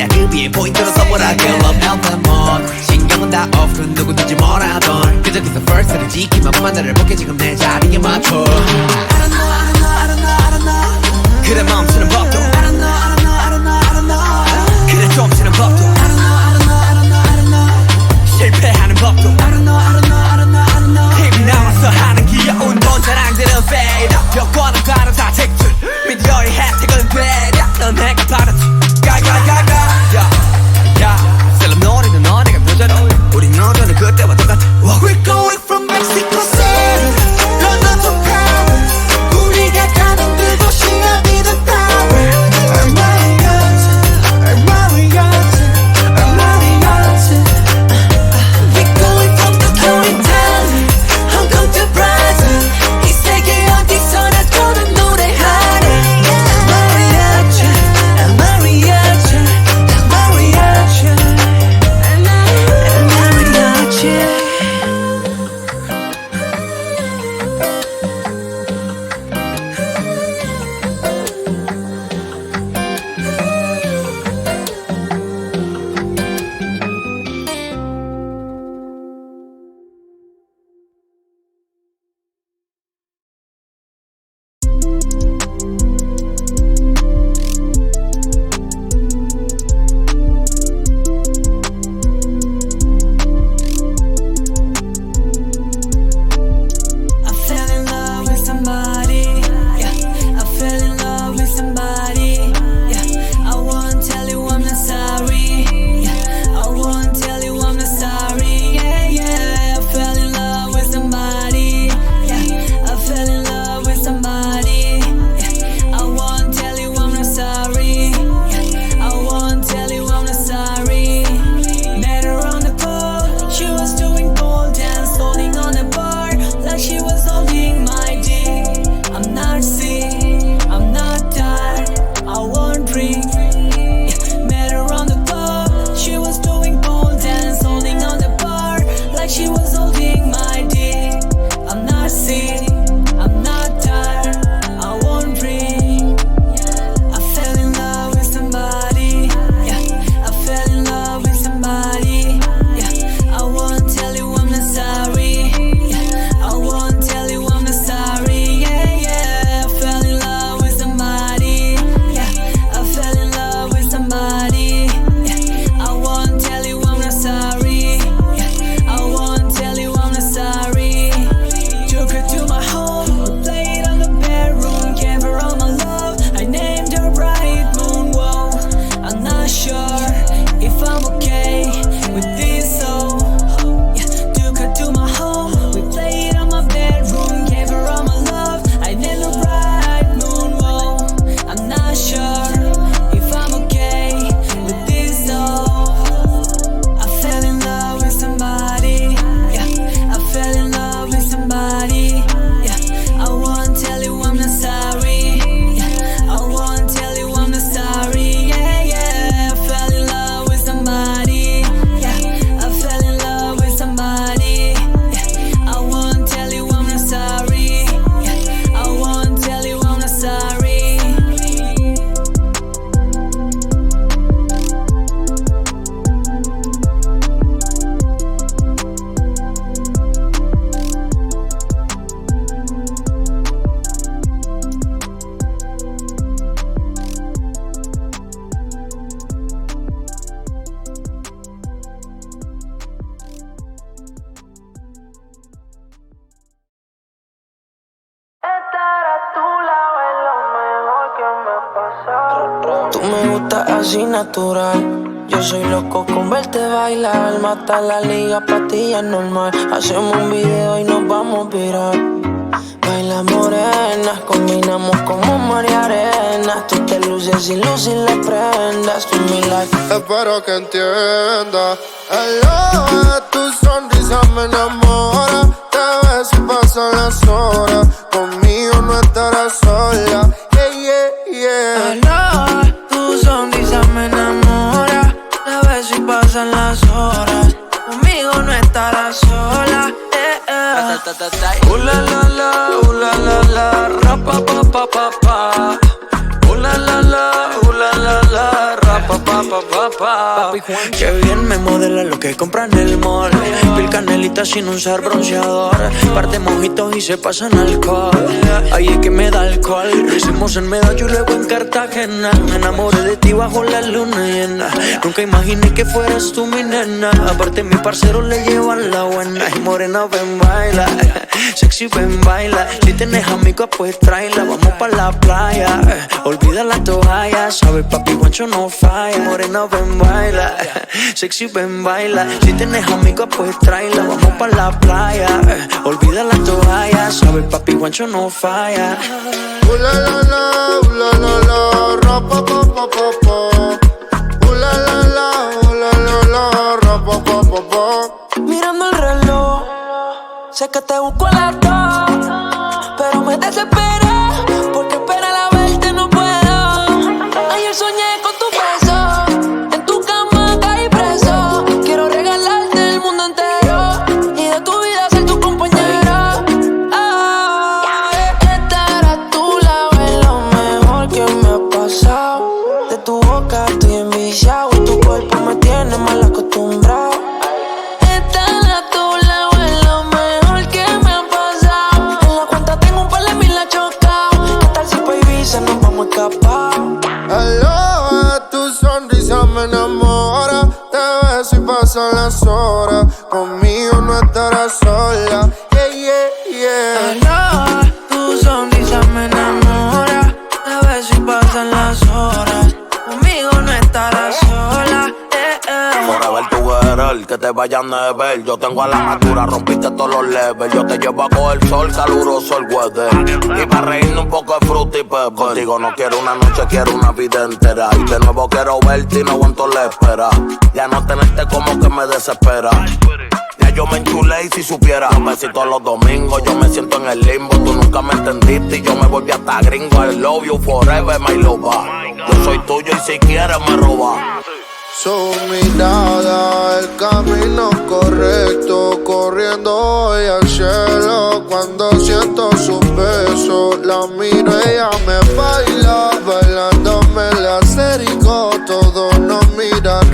그래야 그 위에 포인트로 써보라 Girl of Elton Mode 신경은 다 off 누구든지 뭐라던 그저 기서 first를 지키면 만나를 볼게 지금 내 자리에 맞춰 I don't know, I don't know, I don't know, I don't know 그래 멈추는 법도 I don't know, I don't know, I don't know, I don't know 그래 좀 치는 법도 I don't know, I don't know, I don't know, I don't know 실패하는 법도 I don't know, I don't know, I don't know, I don't know 힘이 남아서 하는 귀여운 돈 자랑들은 fade up 여권은 다른 사책들 미디어의 혜택은 되려 넌 내가 받았지 가가가가 야 셀럽 노래는 너네가 펴잖아 우린 여전히 그때와 똑같아 We're going from Mexico City London to Paris 우리가 가는 그곳이 어디든 따위 Marriott We're going from Tokyo, Italy Hong Kong to Brazil 이 세계 어디서나 저는 노래하네 Mariachi Mariachi Mariachi Mariachi Tú me gustas así natural. Yo soy loco con verte bailar. Mata la liga, pa' ti ya es normal. Hacemos un video y nos vamos viral. Baila morena, combinamos como mar y arena. Tú te luces y luces las prendas. Tú mi life. Espero que entiendas. Hello, tu sonrisa me enamora. Te ves y pasan las horas. Conmigo no estarás sola. Yeah, yeah, Hello, tu sonrisa me enamora. Te ves y pasan las horas. Conmigo no estarás sola. La la la, ra pa pa pa pa pa. La la la, Que bien me modela lo que compra en el mall. Piel canelita sin usar bronceador. Parte mojitos y se pasan alcohol. Ahí es que me da alcohol. Lo hicimos en Medallo y luego en Cartagena. Me enamoré de ti bajo la luna llena. Nunca imaginé que fueras tú mi nena. Aparte mi parcero le llevan la buena. Y morena ven baila, sexy ven baila. Si tienes amigos pues tráela. Vamos pa' la playa, olvida la toalla. Sabes papi guancho no falla. Morena ven baila, sexy ven baila. Si tienes amigos pues tráela. Vamos pa' la playa, olvida la toalla. Sabes papi guancho no falla. La la la, la la la, ra pa pa pa pa pa. La la la, ra pa pa pa pa. Mirando el reloj, sé que te busco a las 2, pero me desespera porque esperar a verte no puedo. Ayer soñé con tu beso, en tu cama caí preso. Quiero regalarte el mundo entero y de tu vida ser tu compañero. Estar a tu lado es lo mejor que me ha pasado. De tu boca estoy enviciado y tu cuerpo me tiene mal acostumbrado. Nos vamos a escapar. Aloha, tu sonrisa me enamora. Te beso y pasan las horas. Conmigo no estarás sola. Yeah, yeah, yeah. Aloha, tu sonrisa me enamora. Te beso y pasan las horas. Conmigo no estarás sola. Forever tu guerrero, que te vayan a ver. Yo tengo a la natura, rompiste todos los levels. Yo te llevo a coger sol, caluroso el weather. Y para reírnos un poco de fruta y pepper. Contigo no quiero una noche, quiero una vida entera. Y de nuevo quiero verte y no aguanto la espera. Ya no tenerte como que me desespera. Ya yo me enchulé y si supieras, un besito los domingos, yo me siento en el limbo. Tú nunca me entendiste y yo me volví hasta gringo. I love you forever, my lover. Yo soy tuyo y si quieres me robas. Su mirada, el camino correcto, corriendo hoy al cielo. Cuando siento sus besos, la miro, ella me falla.